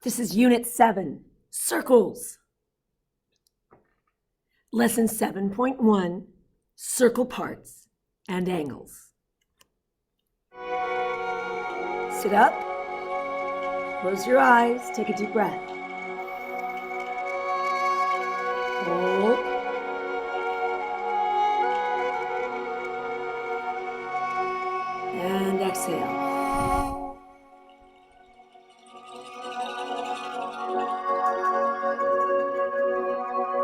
This is Unit 7, Circles. Lesson 7.1, Circle Parts and Angles. Sit up, close your eyes, take a deep breath. Hold. And exhale.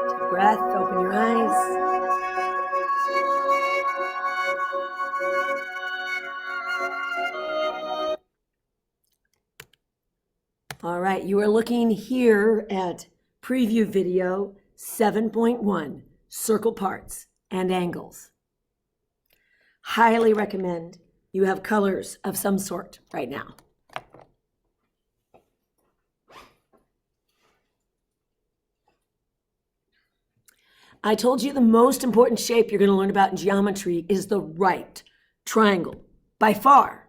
Deep breath, open your eyes. All right, you are looking here at preview video 7.1, Circle Parts and Angles. Highly recommend you have colors of some sort right now. I told you the most important shape you're going to learn about in geometry is the right triangle, by far.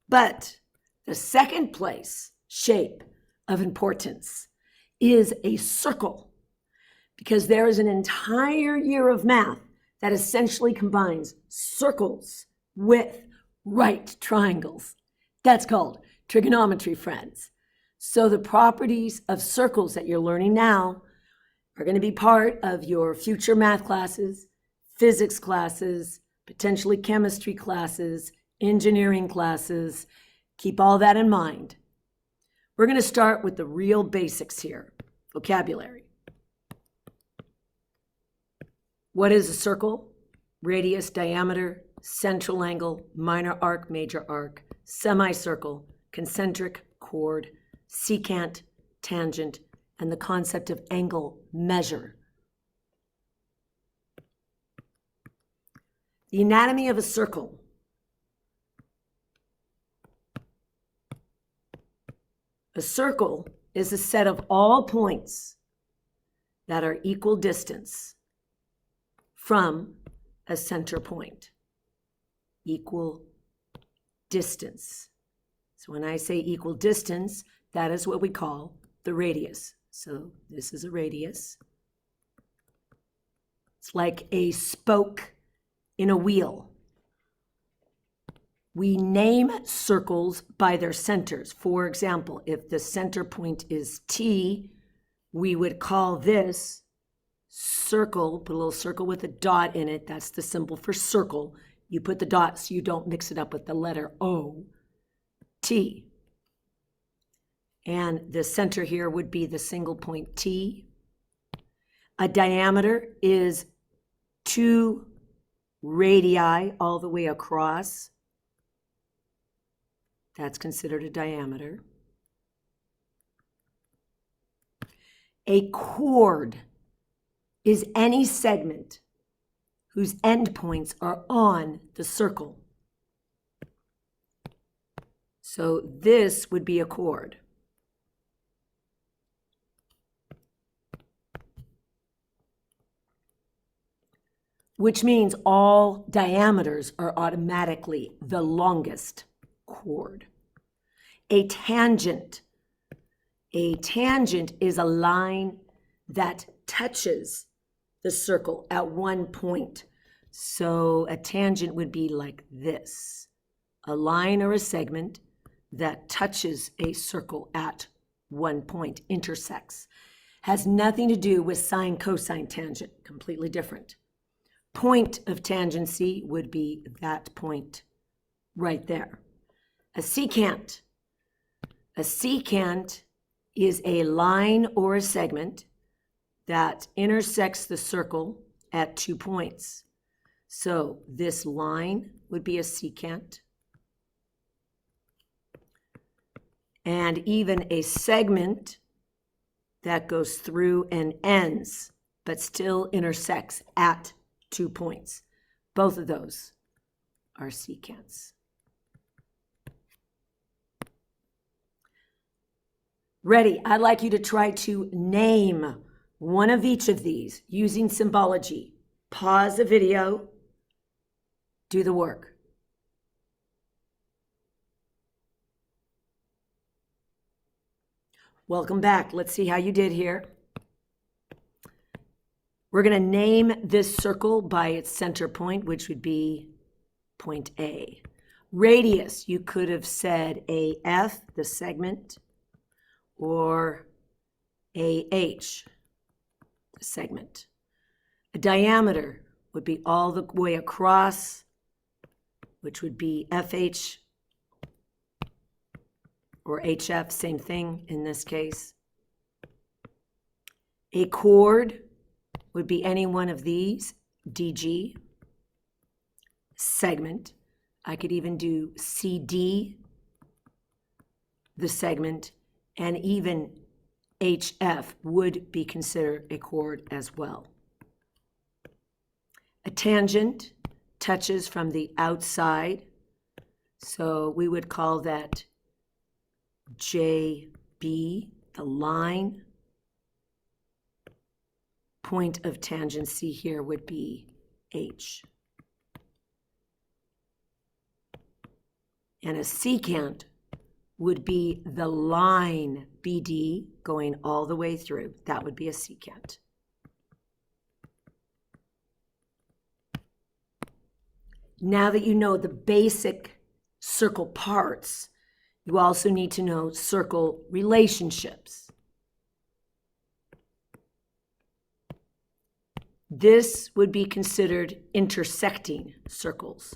But the second place shape of importance is a circle, because there is an entire year of math that essentially combines circles with right triangles. That's called trigonometry, friends. So the properties of circles that you're learning now are going to be part of your future math classes, physics classes, potentially chemistry classes, engineering classes. Keep all that in mind. We're going to start with the real basics here. Vocabulary. What is a circle? Radius, diameter, central angle, minor arc, major arc, semicircle, concentric, chord, secant, tangent, and the concept of angle, measure. The anatomy of a circle. A circle is a set of all points that are equal distance from a center point. Equal distance. So when I say equal distance, that is what we call the radius. So this is a radius. It's like a spoke in a wheel. We name circles by their centers. For example, if the center point is T, we would call this circle, put a little circle with a dot in it. That's the symbol for circle. You put the dot so you don't mix it up with the letter O, T. And the center here would be the single point T. A diameter is 2 radii all the way across. That's considered a diameter. A chord is any segment whose endpoints are on the circle. So this would be a chord. Which means all diameters are automatically the longest chord. A tangent. A tangent is a line that touches the circle at one point. So a tangent would be like this. A line or a segment that touches a circle at one point, intersects. Has nothing to do with sine, cosine, tangent, completely different. Point of tangency would be that point right there. A secant. A secant is a line or a segment that intersects the circle at 2 points. So this line would be a secant. And even a segment that goes through and ends, but still intersects at 2 points. Both of those are secants. Ready? I'd like you to try to name one of each of these using symbology. Pause the video. Do the work. Welcome back. Let's see how you did here. We're going to name this circle by its center point, which would be point A. Radius, you could have said AF, the segment, or AH, the segment. A diameter would be all the way across, which would be FH or HF, same thing in this case. A chord would be any one of these, DG. Segment, I could even do CD, the segment, and even HF would be considered a chord as well. A tangent touches from the outside, so we would call that JB, the line. Point of tangency here would be H. And a secant would be the line BD going all the way through. That would be a secant. Now that you know the basic circle parts, you also need to know circle relationships. This would be considered intersecting circles.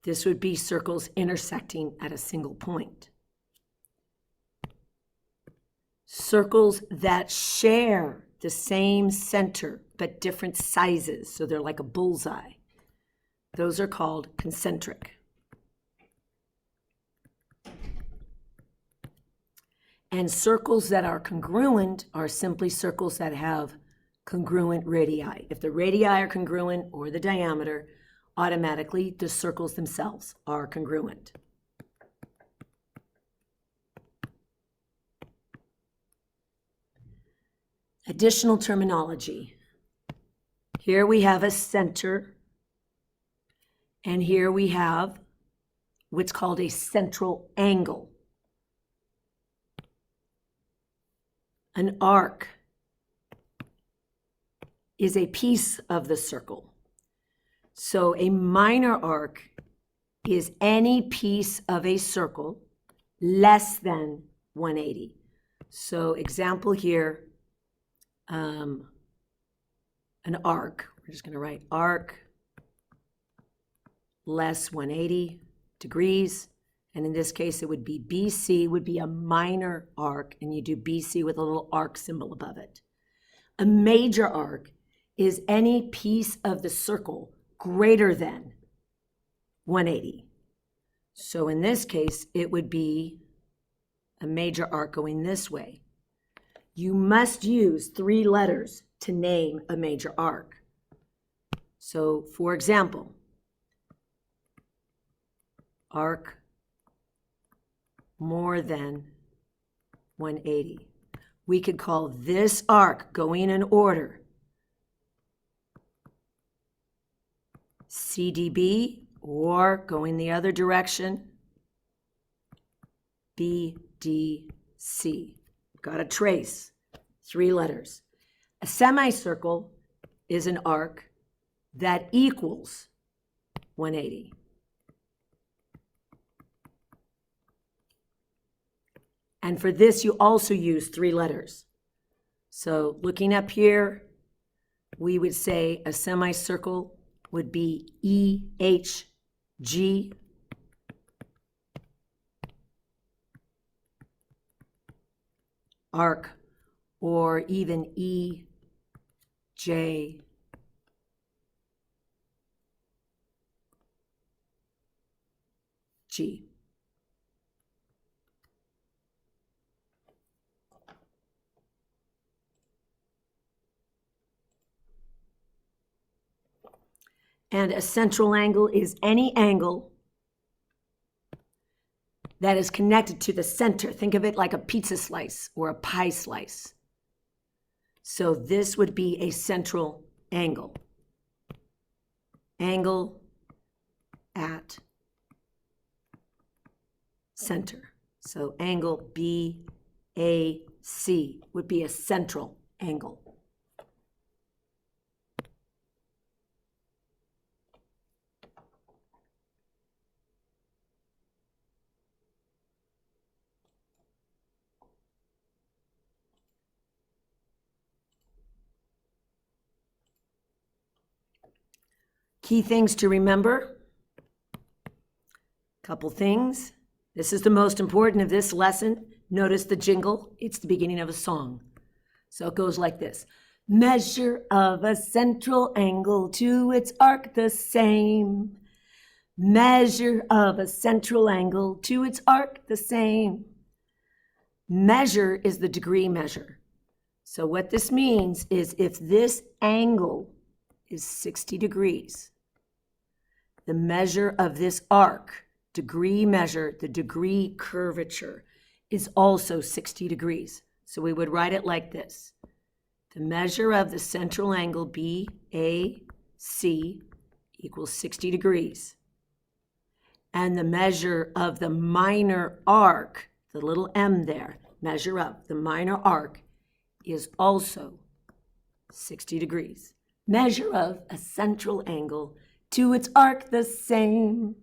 This would be circles intersecting at a single point. Circles that share the same center but different sizes, so they're like a bullseye. Those are called concentric. And circles that are congruent are simply circles that have congruent radii. If the radii are congruent or the diameter, automatically the circles themselves are congruent. Additional terminology. Here we have a center, and here we have what's called a central angle. An arc is a piece of the circle. So a minor arc is any piece of a circle less than 180. So example here, an arc. We're just going to write arc less 180 degrees. And in this case, it would be BC would be a minor arc, and you do BC with a little arc symbol above it. A major arc is any piece of the circle greater than 180. So in this case, it would be a major arc going this way. You must use 3 letters to name a major arc. So for example, arc more than 180. We could call this arc going in order CDB, or going the other direction BDC. Got to trace 3 letters. A semicircle is an arc that equals 180. And for this, you also use 3 letters. So looking up here, we would say a semicircle would be EHG. Arc, or even EJG. And a central angle is any angle that is connected to the center. Think of it like a pizza slice or a pie slice. So this would be a central angle. Angle at center. So angle BAC would be a central angle. Key things to remember. Couple things. This is the most important of this lesson. Notice the jingle. It's the beginning of a song. So it goes like this. Measure of a central angle to its arc the same. Measure of a central angle to its arc the same. Measure is the degree measure. So what this means is if this angle is 60 degrees, the measure of this arc, degree measure, the degree curvature, is also 60 degrees. So we would write it like this. The measure of the central angle BAC equals 60 degrees. And the measure of the minor arc, the little m there, measure of the minor arc, is also 60 degrees. Measure of a central angle to its arc the same.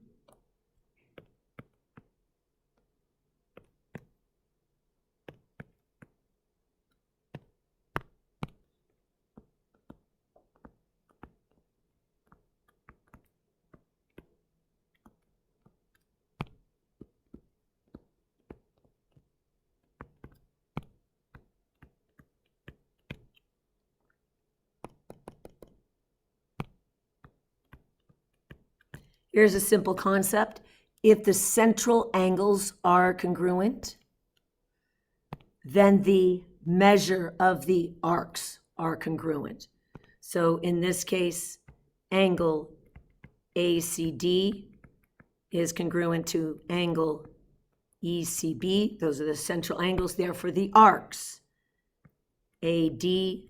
Here's a simple concept. If the central angles are congruent, then the measure of the arcs are congruent. So in this case, angle ACD is congruent to angle ECB. Those are the central angles. Therefore, the arcs AD, the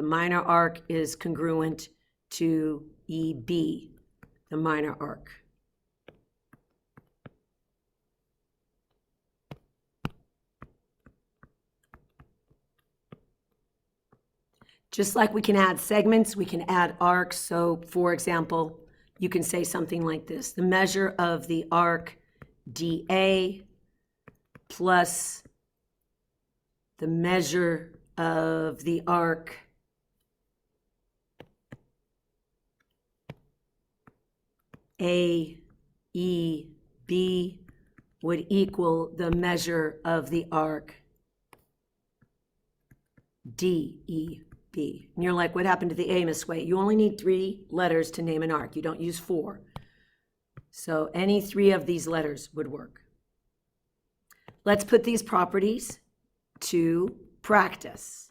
minor arc, is congruent to EB, the minor arc. Just like we can add segments, we can add arcs. So for example, you can say something like this. The measure of the arc DA plus the measure of the arc AEB would equal the measure of the arc DEB. And you're like, what happened to the A, Miss Way? You only need 3 letters to name an arc. You don't use 4. So any 3 of these letters would work. Let's put these properties to practice.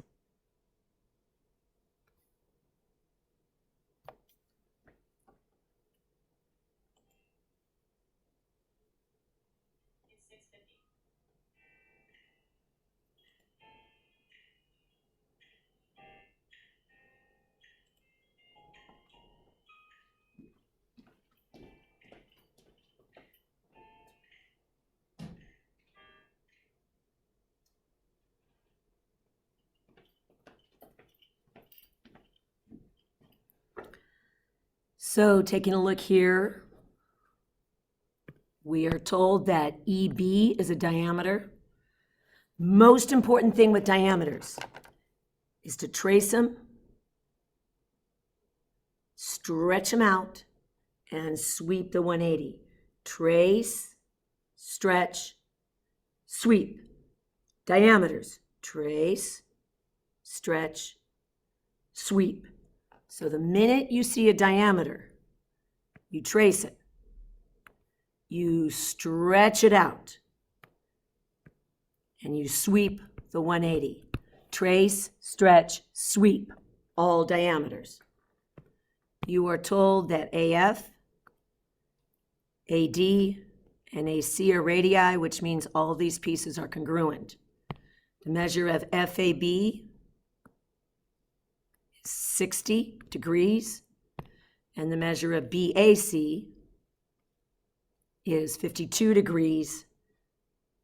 So taking a look here, we are told that EB is a diameter. Most important thing with diameters is to trace them, stretch them out, and sweep the 180. Trace, stretch, sweep. Diameters, trace, stretch, sweep. So the minute you see a diameter, you trace it, you stretch it out, and you sweep the 180. Trace, stretch, sweep, all diameters. You are told that AF, AD, and AC are radii, which means all these pieces are congruent. The measure of FAB is 60 degrees, and the measure of BAC is 52 degrees.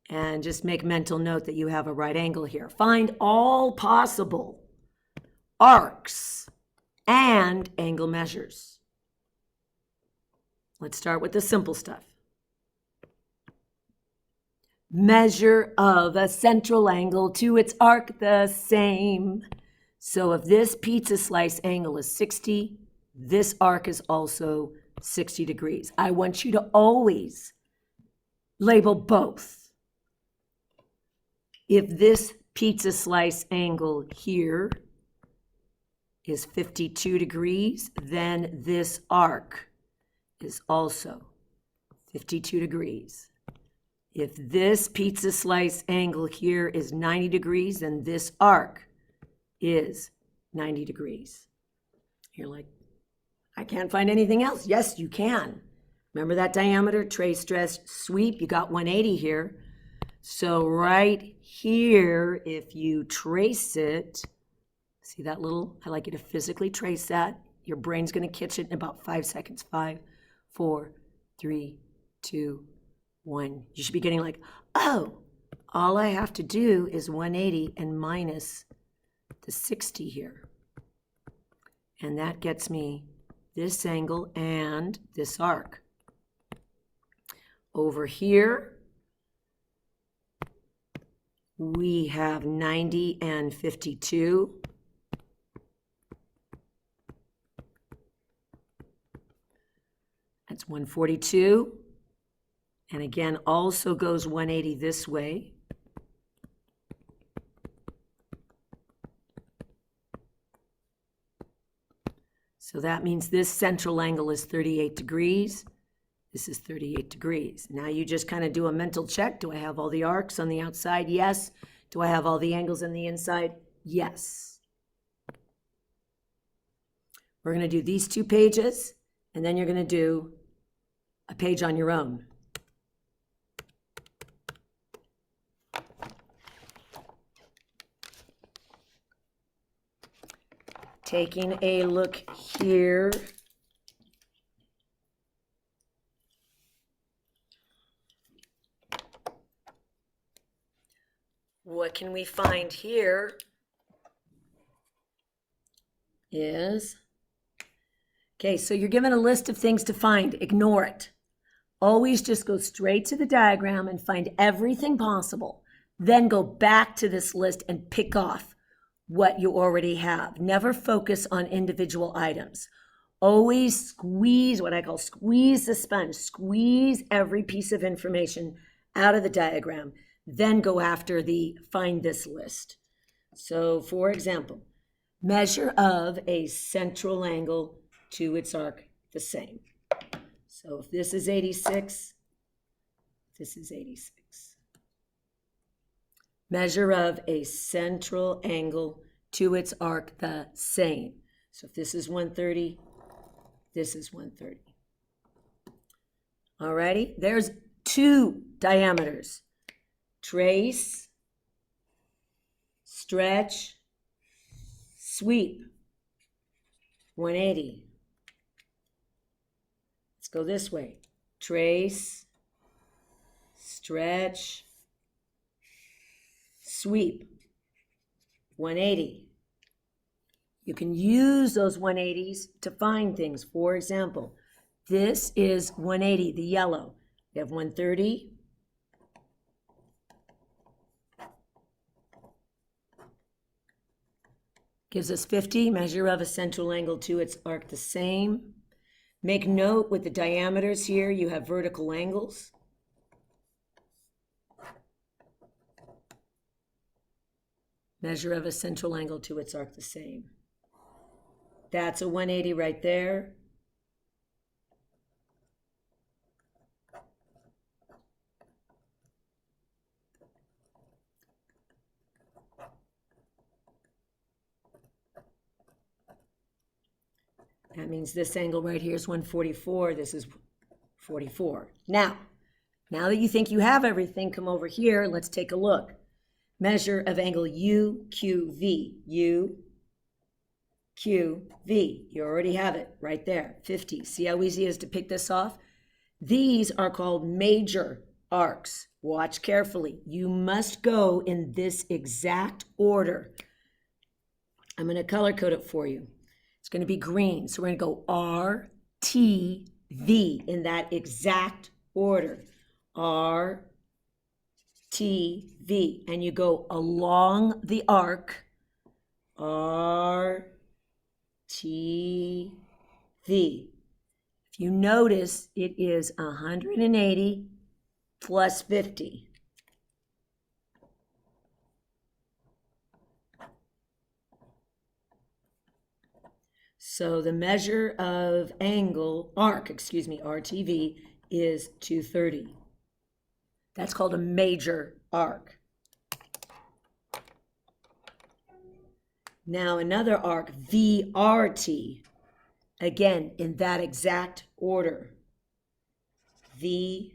And just make mental note that you have a right angle here. Find all possible arcs and angle measures. Let's start with the simple stuff. Measure of a central angle to its arc the same. So if this pizza slice angle is 60, this arc is also 60 degrees. I want you to always label both. If this pizza slice angle here is 52 degrees, then this arc is also 52 degrees. If this pizza slice angle here is 90 degrees, then this arc is 90 degrees. You're like, I can't find anything else. Yes, you can. Remember that diameter, trace, stress, sweep? You got 180 here. So right here, if you trace it, see that little, I like you to physically trace that. Your brain's going to catch it in about 5 seconds. 5, 4, 3, 2, 1. You should be getting like, oh, all I have to do is 180 and minus the 60 here. And that gets me this angle and this arc. Over here, we have 90 and 52. That's 142. And again, also goes 180 this way. So that means this central angle is 38 degrees. This is 38 degrees. Now you just kind of do a mental check. Do I have all the arcs on the outside? Yes. Do I have all the angles on the inside? Yes. We're going to do these 2 pages, and then you're going to do a page on your own. Taking a look here. What can we find here is, okay, so you're given a list of things to find. Ignore it. Always just go straight to the diagram and find everything possible. Then go back to this list and pick off what you already have. Never focus on individual items. Always squeeze, what I call squeeze the sponge. Squeeze every piece of information out of the diagram. Then go after the find this list. So for example, measure of a central angle to its arc the same. So if this is 86, this is 86. Measure of a central angle to its arc the same. So if this is 130, this is 130. Alrighty, there's 2 diameters. Trace, stretch, sweep, 180. Let's go this way. Trace, stretch, sweep, 180. You can use those 180s to find things. For example, this is 180, the yellow. We have 130. Gives us 50, measure of a central angle to its arc the same. Make note with the diameters here, you have vertical angles. Measure of a central angle to its arc the same. That's a 180 right there. That means this angle right here is 144. This is 44. Now that you think you have everything, come over here. Let's take a look. Measure of angle UQV. UQV. You already have it right there. 50. See how easy it is to pick this off? These are called major arcs. Watch carefully. You must go in this exact order. I'm going to color code it for you. It's going to be green. So we're going to go R, T, V in that exact order. R, T, V. And you go along the arc. R, T, V. If you notice, it is 180 plus 50. So the measure of arc, RTV, is 230. That's called a major arc. Now another arc, VRT, again, in that exact order. VRT,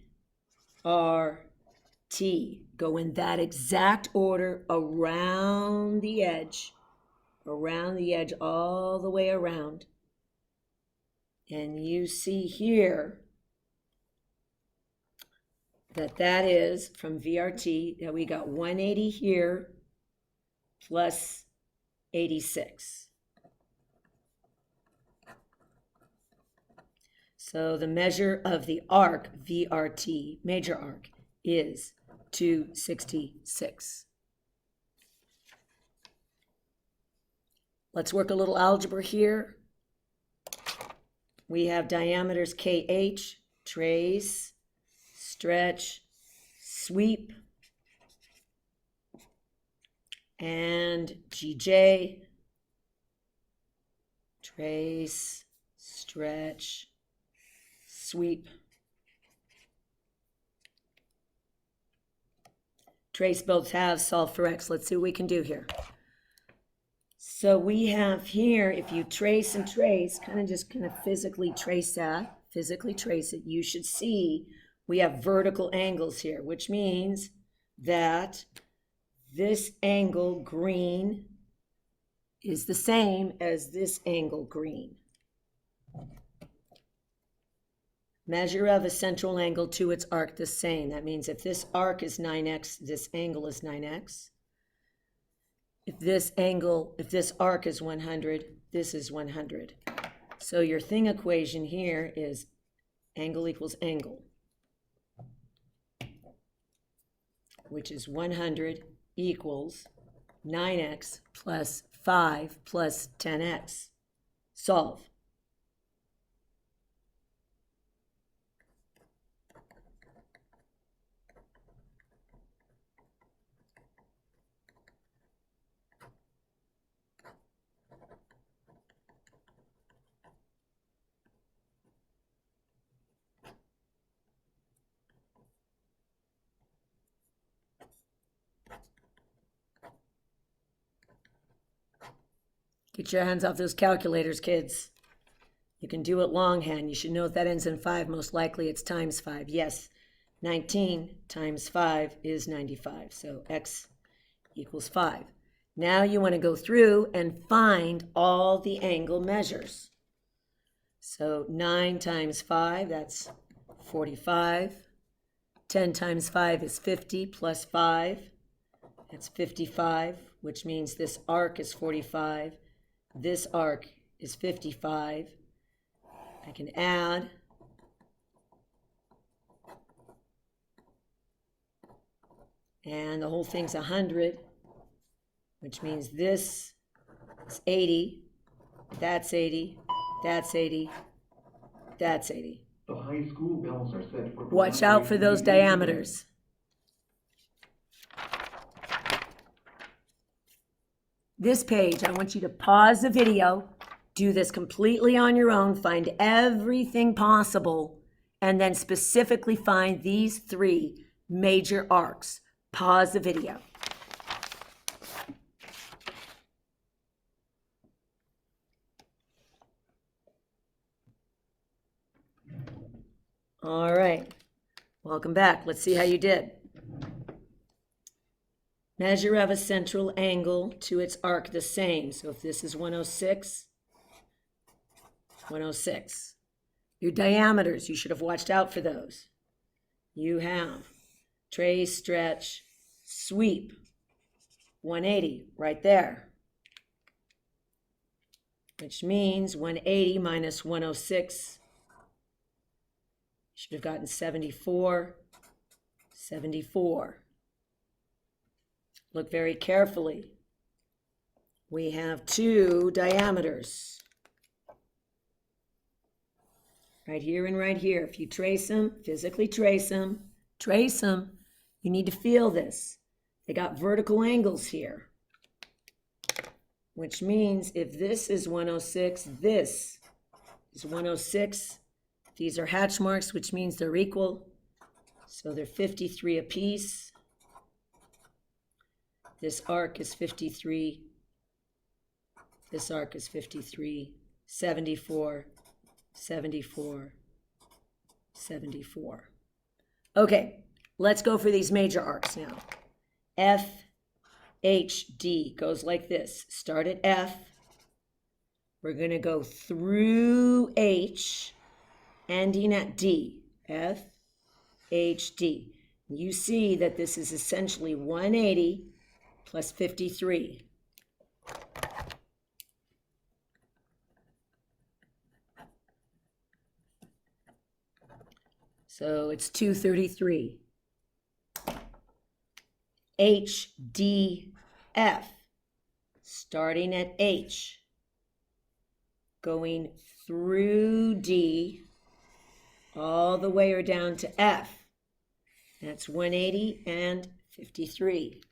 go in that exact order around the edge all the way around. And you see here that is from VRT, that we got 180 here plus 86. So the measure of the arc, VRT, major arc, is 266. Let's work a little algebra here. We have diameters KH, trace, stretch, sweep, and GJ, trace, stretch, sweep. Trace both halves, solve for X. Let's see what we can do here. So we have here, if you trace and trace, kind of physically trace it, you should see we have vertical angles here, which means that this angle green is the same as this angle green. Measure of a central angle to its arc the same. That means if this arc is 9x, this angle is 9x. If this arc is 100, this is 100. So your thing equation here is angle equals angle, which is 100 equals 9x plus 5 plus 10x. Solve. Get your hands off those calculators, kids. You can do it longhand. You should know if that ends in 5, most likely it's times 5. Yes, 19 times 5 is 95. So x equals 5. Now you want to go through and find all the angle measures. So 9 times 5, that's 45. 10 times 5 is 50 plus 5. That's 55, which means this arc is 45. This arc is 55. I can add. And the whole thing's 100, which means this is 80. That's 80. That's 80. That's 80. The high school bells are set for... Watch out for those diameters. This page, I want you to pause the video, do this completely on your own, find everything possible, and then specifically find these 3 major arcs. Pause the video. All right, welcome back. Let's see how you did. Measure of a central angle to its arc the same. So if this is 106, 106. Your diameters, you should have watched out for those. You have trace, stretch, sweep, 180 right there, which means 180 minus 106, should have gotten 74, 74. Look very carefully. We have two diameters, right here and right here. If you trace them, physically trace them, you need to feel this. They got vertical angles here, which means if this is 106, this is 106. These are hatch marks, which means they're equal. So they're 53 apiece. This arc is 53. This arc is 53, 74, 74, 74. Okay, let's go for these major arcs now. F, H, D goes like this. Start at F. We're going to go through H, ending at D. F, H, D. You see that this is essentially 180 plus 53. So it's 233. H, D, F, starting at H, going through D, all the way or down to F. That's 180 and 53.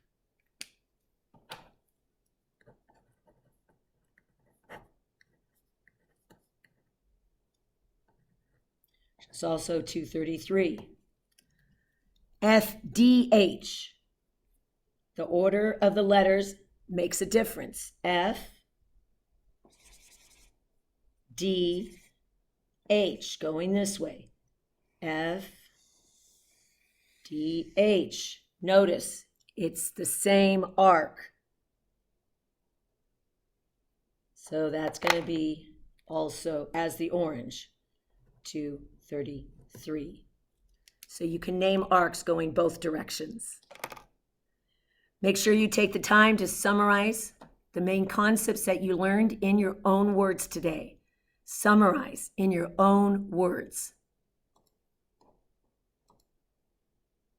It's also 233. F, D, H. The order of the letters makes a difference. F, D, H, going this way. F, D, H. Notice, it's the same arc. So that's going to be also, as the orange, 233. So you can name arcs going both directions. Make sure you take the time to summarize the main concepts that you learned in your own words today. Summarize in your own words.